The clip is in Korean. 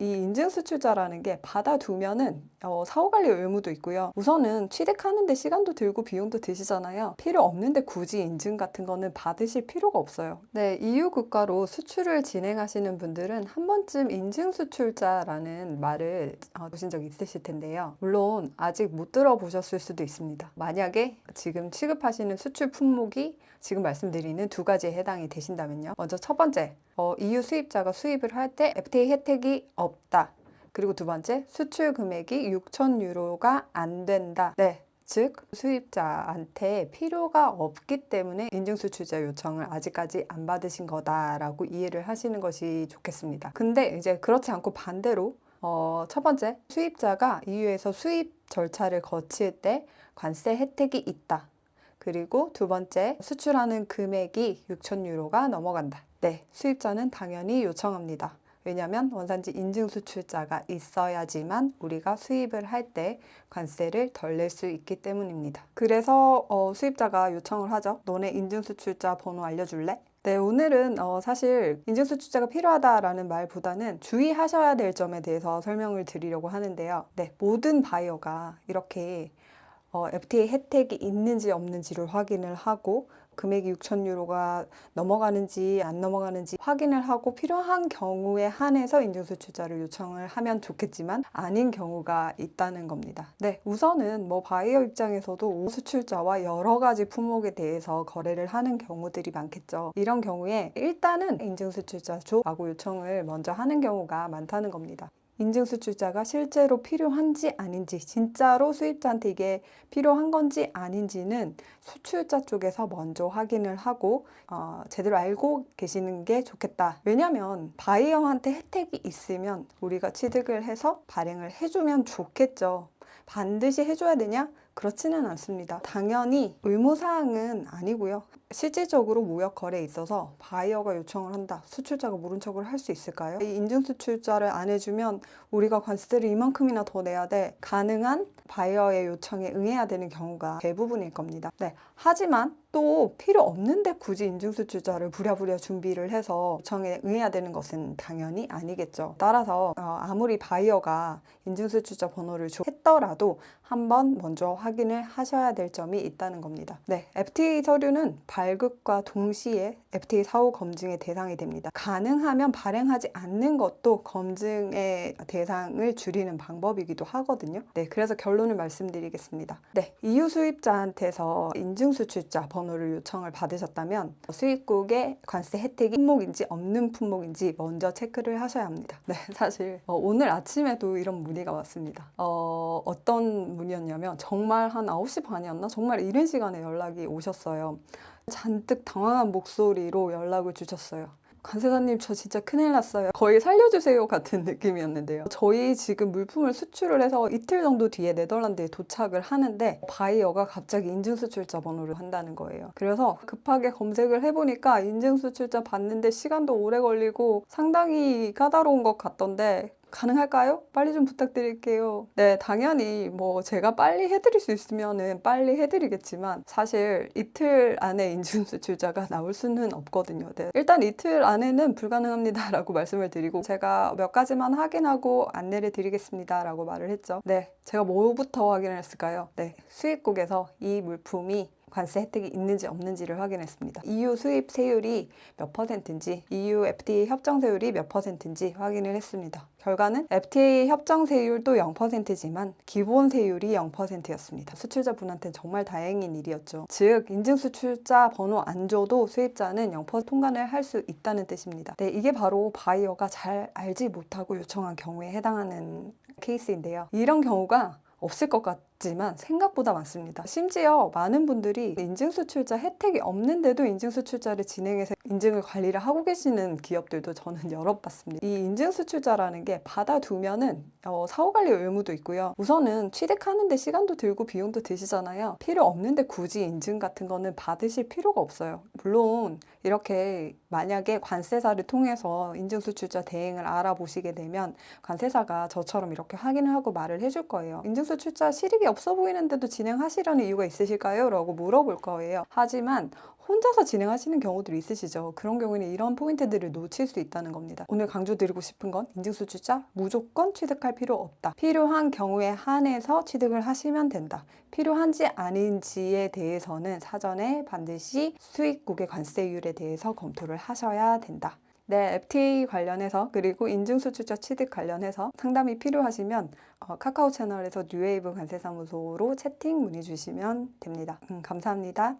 이 인증수출자라는 게 받아두면은 사후관리 의무도 있고요. 우선은 취득하는데 시간도 들고 비용도 드시잖아요. 필요 없는데 굳이 인증 같은 거는 받으실 필요가 없어요. 네, EU 국가로 수출을 진행하시는 분들은 한 번쯤 인증수출자라는 말을 보신 적 있으실 텐데요. 물론 아직 못 들어보셨을 수도 있습니다. 만약에 지금 취급하시는 수출 품목이 지금 말씀드리는 두 가지에 해당이 되신다면요. 먼저 첫 번째, EU 수입자가 수입을 할 때 FTA 혜택이 없다. 그리고 두 번째, 수출 금액이 6,000유로가 안 된다. 네. 즉, 수입자한테 필요가 없기 때문에 인증수출자 요청을 아직까지 안 받으신 거다라고 이해를 하시는 것이 좋겠습니다. 근데 이제 그렇지 않고 반대로 첫 번째, 수입자가 EU에서 수입 절차를 거칠 때 관세 혜택이 있다. 그리고 두 번째, 수출하는 금액이 6,000유로가 넘어간다. 네, 수입자는 당연히 요청합니다. 왜냐하면 원산지 인증수출자가 있어야지만 우리가 수입을 할 때 관세를 덜 낼 수 있기 때문입니다. 그래서 수입자가 요청을 하죠. 너네 인증수출자 번호 알려줄래? 네, 오늘은 사실 인증수출자가 필요하다라는 말보다는 주의하셔야 될 점에 대해서 설명을 드리려고 하는데요. 네, 모든 바이어가 이렇게 FTA 혜택이 있는지 없는지를 확인을 하고 금액이 6,000유로가 넘어가는지 안 넘어가는지 확인을 하고 필요한 경우에 한해서 인증수출자를 요청을 하면 좋겠지만 아닌 경우가 있다는 겁니다. 네, 우선은 바이어 입장에서도 수출자와 여러 가지 품목에 대해서 거래를 하는 경우들이 많겠죠. 이런 경우에 일단은 인증수출자 줘라고 요청을 먼저 하는 경우가 많다는 겁니다. 인증수출자가 실제로 필요한지 아닌지, 진짜로 수입자한테 이게 필요한 건지 아닌지는 수출자 쪽에서 먼저 확인을 하고 제대로 알고 계시는 게 좋겠다. 왜냐면 바이어한테 혜택이 있으면 우리가 취득을 해서 발행을 해주면 좋겠죠. 반드시 해줘야 되냐? 그렇지는 않습니다. 당연히 의무사항은 아니고요. 실질적으로 무역 거래에 있어서 바이어가 요청을 한다. 수출자가 모른 척을 할 수 있을까요? 이 인증수출자를 안 해주면 우리가 관세를 이만큼이나 더 내야 돼. 가능한 바이어의 요청에 응해야 되는 경우가 대부분일 겁니다. 네. 하지만 또 필요 없는데 굳이 인증수출자를 부랴부랴 준비를 해서 요청에 응해야 되는 것은 당연히 아니겠죠. 따라서 아무리 바이어가 인증수출자 번호를 했더라도 한번 먼저 확인을 하셔야 될 점이 있다는 겁니다. 네, FTA 서류는 발급과 동시에 FTA 사후 검증의 대상이 됩니다. 가능하면 발행하지 않는 것도 검증의 대상을 줄이는 방법이기도 하거든요. 네, 그래서 결론을 말씀드리겠습니다. 네, EU 수입자한테서 인증수출자 번호를 요청을 받으셨다면 수입국의 관세 혜택이 품목인지 없는 품목인지 먼저 체크를 하셔야 합니다. 네, 사실 오늘 아침에도 이런 문의가 왔습니다. 어떤 문의였냐면 정말 한 9시 반이었나? 정말 이른 시간에 연락이 오셨어요. 잔뜩 당황한 목소리로 연락을 주셨어요. 관세사님, 저 진짜 큰일 났어요. 거의 살려주세요 같은 느낌이었는데요. 저희 지금 물품을 수출을 해서 이틀 정도 뒤에 네덜란드에 도착을 하는데 바이어가 갑자기 인증수출자 번호를 한다는 거예요. 그래서 급하게 검색을 해보니까 인증수출자 받는데 시간도 오래 걸리고 상당히 까다로운 것 같던데 가능할까요? 빨리 좀 부탁드릴게요. 네, 당연히 제가 빨리 해드릴 수 있으면은 빨리 해드리겠지만 사실 이틀 안에 인증수출자가 나올 수는 없거든요. 네, 일단 이틀 안에는 불가능합니다 라고 말씀을 드리고 제가 몇 가지만 확인하고 안내를 드리겠습니다 라고 말을 했죠. 네, 제가 뭐부터 확인을 했을까요? 네, 수입국에서 이 물품이 관세 혜택이 있는지 없는지를 확인했습니다. EU 수입 세율이 몇 %인지, EU FTA 협정 세율이 몇 %인지 확인을 했습니다. 결과는 FTA 협정 세율도 0%지만 기본 세율이 0%였습니다. 수출자분한테는 정말 다행인 일이었죠. 즉, 인증수출자 번호 안 줘도 수입자는 0% 통관을 할 수 있다는 뜻입니다. 네, 이게 바로 바이어가 잘 알지 못하고 요청한 경우에 해당하는 케이스인데요. 이런 경우가 없을 것 같지만 생각보다 많습니다. 심지어 많은 분들이 인증수출자 혜택이 없는데도 인증수출자를 진행해서 인증을 관리를 하고 계시는 기업들도 저는 여러 봤습니다. 이 인증수출자라는 게 받아두면은 사후관리 의무도 있고요. 우선은 취득하는데 시간도 들고 비용도 드시잖아요. 필요 없는데 굳이 인증 같은 거는 받으실 필요가 없어요. 물론 이렇게 만약에 관세사를 통해서 인증수출자 대행을 알아보시게 되면 관세사가 저처럼 이렇게 확인을 하고 말을 해줄 거예요. 인증수출자 실익이 없어 보이는데도 진행하시려는 이유가 있으실까요? 라고 물어볼 거예요. 하지만 혼자서 진행하시는 경우들이 있으시죠. 그런 경우에는 이런 포인트들을 놓칠 수 있다는 겁니다. 오늘 강조드리고 싶은 건 인증수출자 무조건 취득할 필요 없다. 필요한 경우에 한해서 취득을 하시면 된다. 필요한지 아닌지에 대해서는 사전에 반드시 수익국의 관세율에 대해서 검토를 하셔야 된다. 네, FTA 관련해서 그리고 인증수출자 취득 관련해서 상담이 필요하시면 카카오 채널에서 뉴웨이브 관세사무소로 채팅 문의 주시면 됩니다. 감사합니다.